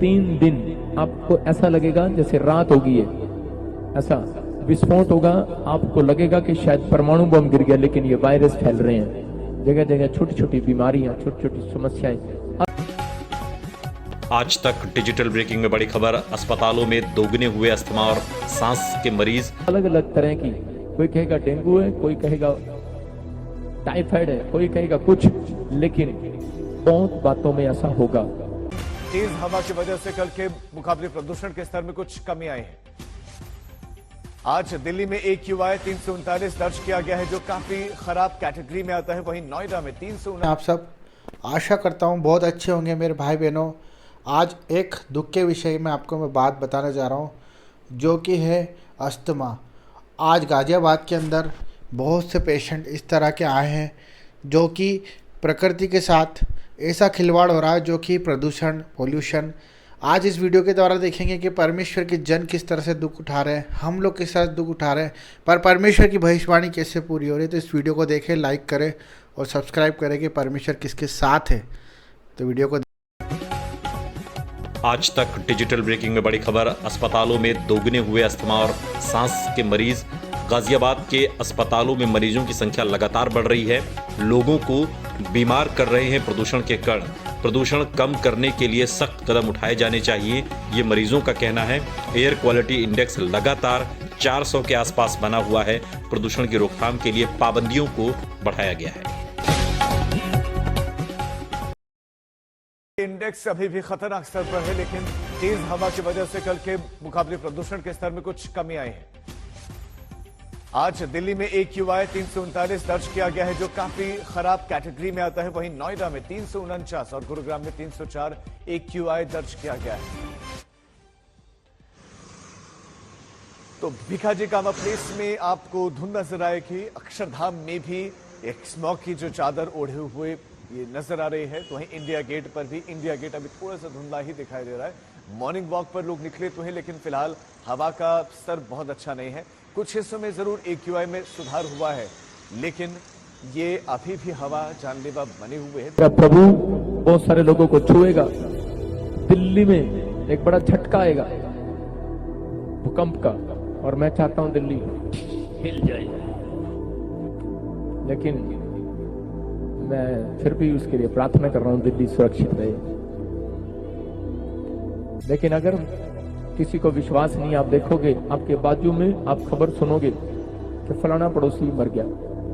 3 दिन आपको ऐसा लगेगा जैसे रात होगी है, ऐसा विस्फोट होगा, आपको लगेगा कि शायद परमाणु बम गिर गया, लेकिन ये वायरस फैल रहे हैं जगह जगह, छोटी छोटी बीमारियां, छोटी छोटी समस्याएं। आज तक डिजिटल ब्रेकिंग में बड़ी खबर, अस्पतालों में दोगुने हुए अस्थमा और सांस के मरीज। अलग अलग तरह की, कोई कहेगा डेंगू है, कोई कहेगा टाइफाइड है, कोई कहेगा कुछ, लेकिन बहुत बातों में ऐसा होगा। तेज हवा की वजह से कल के मुकाबले प्रदूषण के स्तर में कुछ कमी आई है। आज दिल्ली में AQI 339 दर्ज किया गया है, जो काफी खराब कैटेगरी में आता है। वहीं नोएडा में 319। आप सब आशा करता हूं बहुत अच्छे होंगे मेरे भाई बहनों। आज एक दुख के विषय में आपको मैं बात बताने जा रहा हूं, जो कि है अस्थमा। आज गाजियाबाद के अंदर बहुत से पेशेंट इस तरह के आए हैं, जो कि प्रकृति के साथ ऐसा खिलवाड़ हो रहा है, जो कि प्रदूषण, पोल्यूशन। आज इस वीडियो के द्वारा देखेंगे कि परमेश्वर के जन किस तरह से दुख उठा रहे हैं, हम लोग किस तरह से दुख उठा रहे हैं, पर परमेश्वर की भविष्यवाणी कैसे पूरी हो रही है। तो इस वीडियो को देखें, लाइक करें और सब्सक्राइब करें कि परमेश्वर किसके साथ है। तो वीडियो को आज तक डिजिटल ब्रेकिंग में बड़ी खबर, अस्पतालों में दोगुने हुए अस्थमा और सांस के मरीज। गाजियाबाद के अस्पतालों में मरीजों की संख्या लगातार बढ़ रही है। लोगों को बीमार कर रहे हैं प्रदूषण के कण। प्रदूषण कम करने के लिए सख्त कदम उठाए जाने चाहिए, ये मरीजों का कहना है। एयर क्वालिटी इंडेक्स लगातार 400 के आसपास बना हुआ है। प्रदूषण की रोकथाम के लिए पाबंदियों को बढ़ाया गया है। इंडेक्स अभी भी खतरनाक स्तर पर है, लेकिन तेज हवा की वजह से कल के मुकाबले प्रदूषण के स्तर में कुछ कमी आई है। आज दिल्ली में AQI 339 दर्ज किया गया है, जो काफी खराब कैटेगरी में आता है। वहीं नोएडा में 349 और गुरुग्राम में 304 AQI दर्ज किया गया है। तो भिखाजी कामा प्लेस में आपको धुंध नजर आएगी। अक्षरधाम में भी एक स्मॉग की जो चादर ओढ़े हुए ये नजर आ रही है। तो वहीं इंडिया गेट पर भी, इंडिया गेट अभी थोड़ा सा धुंधला ही दिखाई दे रहा है। मॉर्निंग वॉक पर लोग निकले तो हैं, लेकिन फिलहाल हवा का स्तर बहुत अच्छा नहीं है। कुछ हिस्सों में जरूर AQI में सुधार हुआ है, लेकिन ये अभी भी हवा जानलेवा बने हुए है। प्रभु बहुत सारे लोगों को छुएगा। दिल्ली में एक बड़ा झटका आएगा भूकंप का, और मैं चाहता हूं दिल्ली हिल जाए, लेकिन मैं फिर भी उसके लिए प्रार्थना कर रहा हूं दिल्ली सुरक्षित रहे। लेकिन अगर किसी को विश्वास नहीं, आप देखोगे आपके बाजू में आप खबर सुनोगे कि फलाना पड़ोसी मर गया,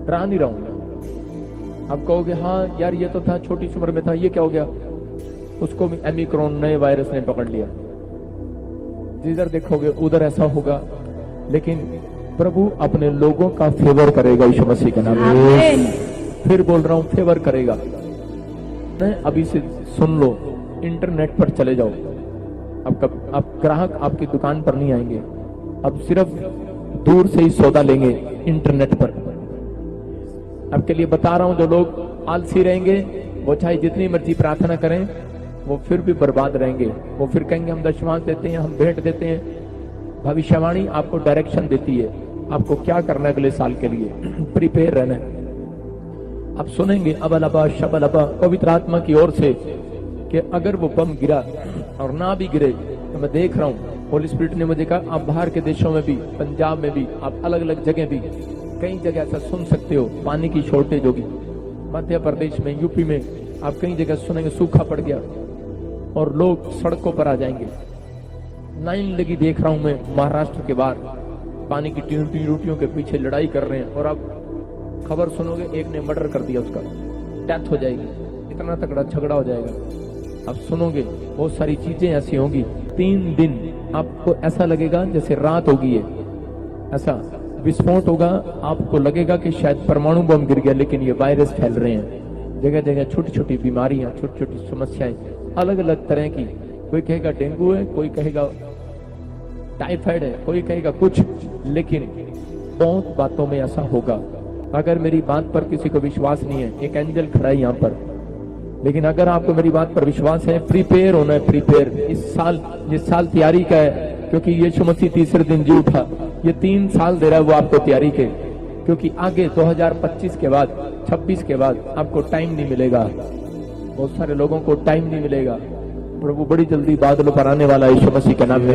डरा नहीं रहूंगा। आप कहोगे हाँ यार ये तो था, छोटी सी उम्र में था, ये क्या हो गया, उसको भी ओमिक्रॉन नए वायरस ने पकड़ लिया। जिधर देखोगे उधर ऐसा होगा, लेकिन प्रभु अपने लोगों का फेवर करेगा यीशु मसीह के नाम में। फिर बोल रहा हूं, फेवर करेगा। अभी से सुन लो, इंटरनेट पर चले जाओ। अब ग्राहक आपकी दुकान पर नहीं आएंगे, अब सिर्फ दूर से ही सौदा लेंगे इंटरनेट पर। आपके लिए बता रहा हूं, जो लोग आलसी रहेंगे वो चाहे जितनी मर्जी प्रार्थना करें, वो फिर भी बर्बाद रहेंगे। वो फिर कहेंगे हम दशमांश देते हैं, हम भेंट देते हैं। भविष्यवाणी आपको डायरेक्शन देती है, आपको क्या करना है अगले साल के लिए, प्रिपेयर रहना है। आप सुनेंगे अबलबा शबलबा पवित्र आत्मा की ओर से कि अगर वो बम गिरा और ना भी गिरे, तो मैं देख रहा हूँ होली स्पिरिट ने मुझे कहा आप बाहर के देशों में भी, पंजाब में भी, आप अलग अलग जगह भी, कई जगह ऐसा सुन सकते हो पानी की शॉर्टेज होगी। मध्य प्रदेश में, यूपी में आप कई जगह सुनेंगे सूखा पड़ गया और लोग सड़कों पर आ जाएंगे। लाइन लगी देख रहा हूं मैं महाराष्ट्र के बाहर, पानी की टूटियों के पीछे लड़ाई कर रहे हैं। और आप खबर सुनोगे एक ने मर्डर कर दिया, उसका डेथ हो जाएगी, इतना तगड़ा झगड़ा हो जाएगा। आप सुनोगे बहुत सारी चीजें ऐसी होंगी। 3 दिन आपको ऐसा लगेगा जैसे रात होगी है, ऐसा विस्फोट होगा, आपको लगेगा कि शायद परमाणु बम गिर गया, लेकिन ये वायरस फैल रहे हैं जगह जगह, छोटी छोटी बीमारियां, छोटी छोटी समस्याएं, अलग अलग तरह की। कोई कहेगा डेंगू है, कोई कहेगा टाइफाइड है, कोई कहेगा कुछ, लेकिन बहुत बातों में ऐसा होगा। अगर मेरी बात पर किसी को विश्वास नहीं है, एक एंजल खड़ा है यहाँ पर, लेकिन अगर आपको मेरी बात पर विश्वास है, प्रिपेयर होना है। प्रिपेयर इस साल तैयारी का है, क्योंकि यीशु मसीह तीसरे दिन जी उठा। ये 3 साल दे रहा है वो आपको तैयारी के, क्योंकि आगे 2025 के बाद, 26 के बाद आपको टाइम नहीं मिलेगा। बहुत सारे लोगों को टाइम नहीं मिलेगा। प्रभु बड़ी जल्दी बादलों पर आने वाला यीशु मसीह के नाम में।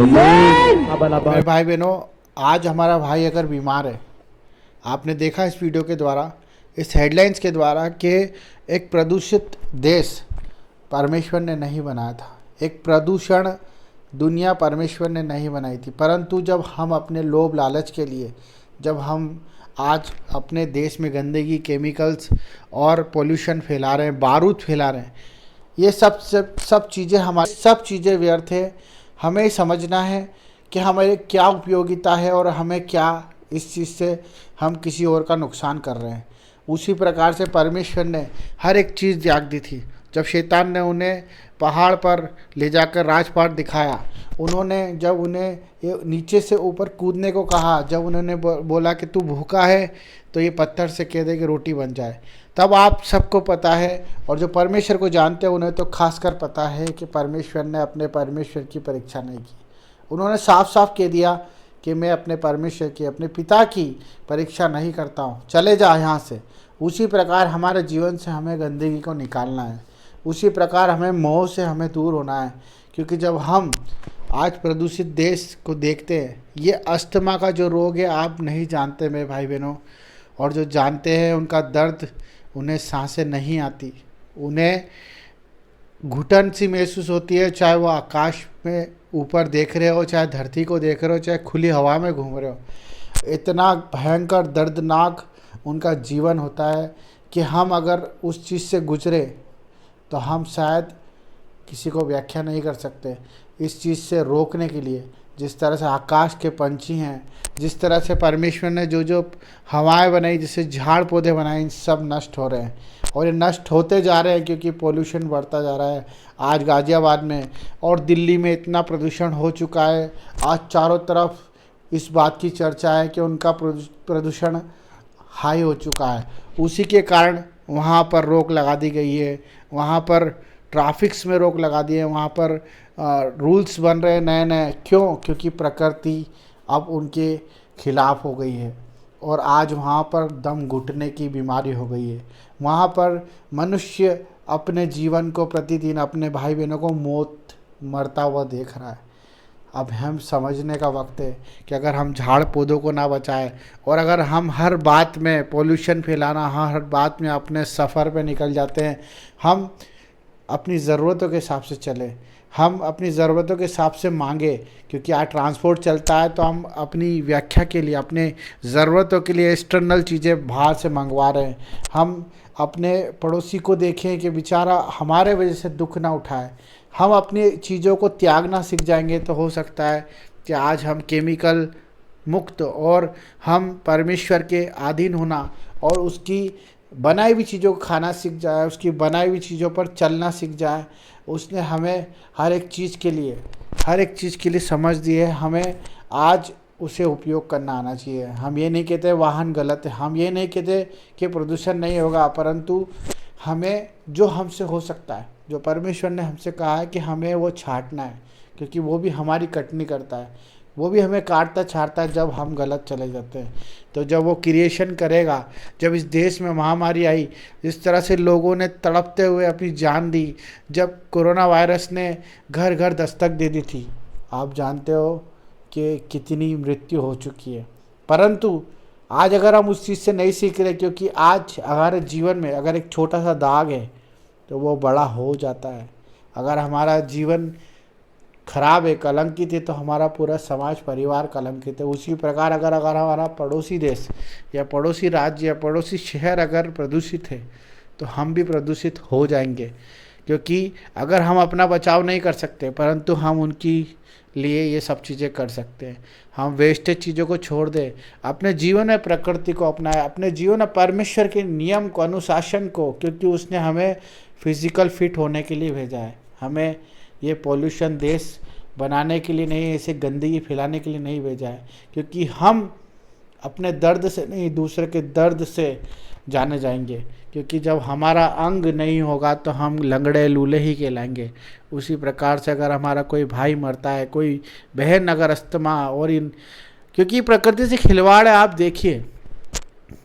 मेरे भाई बहनों, आज हमारा भाई अगर बीमार है, आपने देखा इस वीडियो के द्वारा, इस हेडलाइंस के द्वारा कि एक प्रदूषित देश परमेश्वर ने नहीं बनाया था, एक प्रदूषण दुनिया परमेश्वर ने नहीं बनाई थी। परंतु जब हम अपने लोभ लालच के लिए, जब हम आज अपने देश में गंदगी, केमिकल्स और पोल्यूशन फैला रहे हैं, बारूद फैला रहे हैं, ये सब चीज़ें हमारी सब चीज़ें व्यर्थ है। हमें समझना है कि हमारे क्या उपयोगिता है और हमें क्या इस चीज़ से हम किसी और का नुकसान कर रहे हैं। उसी प्रकार से परमेश्वर ने हर एक चीज़ त्याग दी थी। जब शैतान ने उन्हें पहाड़ पर ले जाकर राजपाट दिखाया, उन्होंने जब उन्हें नीचे से ऊपर कूदने को कहा, जब उन्होंने बोला कि तू भूखा है तो ये पत्थर से कह दे कि रोटी बन जाए, तब आप सबको पता है और जो परमेश्वर को जानते हैं उन्हें तो खासकर पता है कि परमेश्वर ने अपने परमेश्वर की परीक्षा नहीं की। उन्होंने साफ साफ कह दिया कि मैं अपने परमेश्वर की, अपने पिता की परीक्षा नहीं करता हूँ, चले जा यहाँ से। उसी प्रकार हमारे जीवन से हमें गंदगी को निकालना है, उसी प्रकार हमें मोह से हमें दूर होना है। क्योंकि जब हम आज प्रदूषित देश को देखते हैं, ये अस्थमा का जो रोग है आप नहीं जानते मेरे भाई बहनों, और जो जानते हैं उनका दर्द, उन्हें सांसें नहीं आती, उन्हें घुटन सी महसूस होती है, चाहे वो आकाश में ऊपर देख रहे हो, चाहे धरती को देख रहे हो, चाहे खुली हवा में घूम रहे हो। इतना भयंकर दर्दनाक उनका जीवन होता है कि हम अगर उस चीज़ से गुजरे तो हम शायद किसी को व्याख्या नहीं कर सकते। इस चीज़ से रोकने के लिए जिस तरह से आकाश के पंछी हैं, जिस तरह से परमेश्वर ने जो जो हवाएं बनाई, जैसे झाड़ पौधे बनाए, इन सब नष्ट हो रहे हैं और ये नष्ट होते जा रहे हैं क्योंकि पोल्यूशन बढ़ता जा रहा है। आज गाज़ियाबाद में और दिल्ली में इतना प्रदूषण हो चुका है, आज चारों तरफ इस बात की चर्चा है कि उनका प्रदूषण हाई हो चुका है। उसी के कारण वहाँ पर रोक लगा दी गई है, वहाँ पर ट्रैफिक्स में रोक लगा दी है, वहाँ पर रूल्स बन रहे हैं नए नए। क्यों? क्योंकि प्रकृति अब उनके खिलाफ हो गई है और आज वहाँ पर दम घुटने की बीमारी हो गई है। वहाँ पर मनुष्य अपने जीवन को प्रतिदिन अपने भाई बहनों को मौत मरता हुआ देख रहा है। अब हम समझने का वक्त है कि अगर हम झाड़ पौधों को ना बचाएं और अगर हम हर बात में पोल्यूशन फैलाना, हर बात में अपने सफ़र पे निकल जाते हैं, हम अपनी ज़रूरतों के हिसाब से चलें, हम अपनी ज़रूरतों के हिसाब से मांगे। क्योंकि आज ट्रांसपोर्ट चलता है तो हम अपनी व्याख्या के लिए, अपने ज़रूरतों के लिए एक्सटर्नल चीज़ें बाहर से मंगवा रहे हैं। हम अपने पड़ोसी को देखें कि बेचारा हमारे वजह से दुख ना उठाए। हम अपनी चीज़ों को त्यागना सीख जाएंगे तो हो सकता है कि आज हम केमिकल मुक्त और हम परमेश्वर के अधीन होना और उसकी बनाई हुई चीज़ों को खाना सीख जाए, उसकी बनाई हुई चीज़ों पर चलना सीख जाए। उसने हमें हर एक चीज़ के लिए समझ दी है, हमें आज उसे उपयोग करना आना चाहिए। हम ये नहीं कहते वाहन गलत है, हम ये नहीं कहते कि प्रदूषण नहीं होगा, परंतु हमें जो हमसे हो सकता है, जो परमेश्वर ने हमसे कहा है कि हमें वो छांटना है। क्योंकि वो भी हमारी कटनी करता है, वो भी हमें काटता छाटता है जब हम गलत चले जाते हैं। तो जब वो क्रिएशन करेगा, जब इस देश में महामारी आई, जिस तरह से लोगों ने तड़पते हुए अपनी जान दी, जब कोरोना वायरस ने घर घर दस्तक दे दी थी, आप जानते हो कि कितनी मृत्यु हो चुकी है। परंतु आज अगर हम उस चीज़ से नहीं सीख रहे, क्योंकि आज हमारे जीवन में अगर एक छोटा सा दाग है तो वो बड़ा हो जाता है। अगर हमारा जीवन खराब है, कलंकित है, तो हमारा पूरा समाज परिवार कलंकित है। उसी प्रकार अगर हमारा पड़ोसी देश या पड़ोसी राज्य या पड़ोसी शहर अगर प्रदूषित है तो हम भी प्रदूषित हो जाएंगे। क्योंकि अगर हम अपना बचाव नहीं कर सकते, परंतु हम उनकी लिए ये सब चीज़ें कर सकते हैं। हम वेस्टेज चीज़ों को छोड़ दें, अपने जीवन में प्रकृति को अपनाएं, अपने जीवन में परमेश्वर के नियम को, अनुशासन को, क्योंकि उसने हमें फिजिकल फिट होने के लिए भेजा है। हमें ये पोल्यूशन देश बनाने के लिए नहीं, ऐसे गंदगी फैलाने के लिए नहीं भेजा है। क्योंकि हम अपने दर्द से नहीं, दूसरे के दर्द से जाने जाएंगे। क्योंकि जब हमारा अंग नहीं होगा तो हम लंगड़े लूले ही कहलाएंगे। उसी प्रकार से अगर हमारा कोई भाई मरता है, कोई बहन अगर अस्थमा और क्योंकि प्रकृति से खिलवाड़ है। आप देखिए,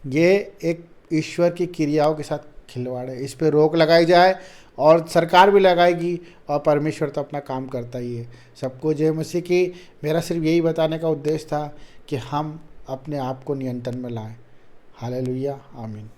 ये एक ईश्वर की क्रियाओं के साथ खिलवाड़ है। इस पे रोक लगाई जाए और सरकार भी लगाएगी और परमेश्वर तो अपना काम करता ही है। सबको जय मसीह की। मेरा सिर्फ यही बताने का उद्देश्य था कि हम अपने आप को नियंत्रण में लाएं। हालेलुया, आमीन।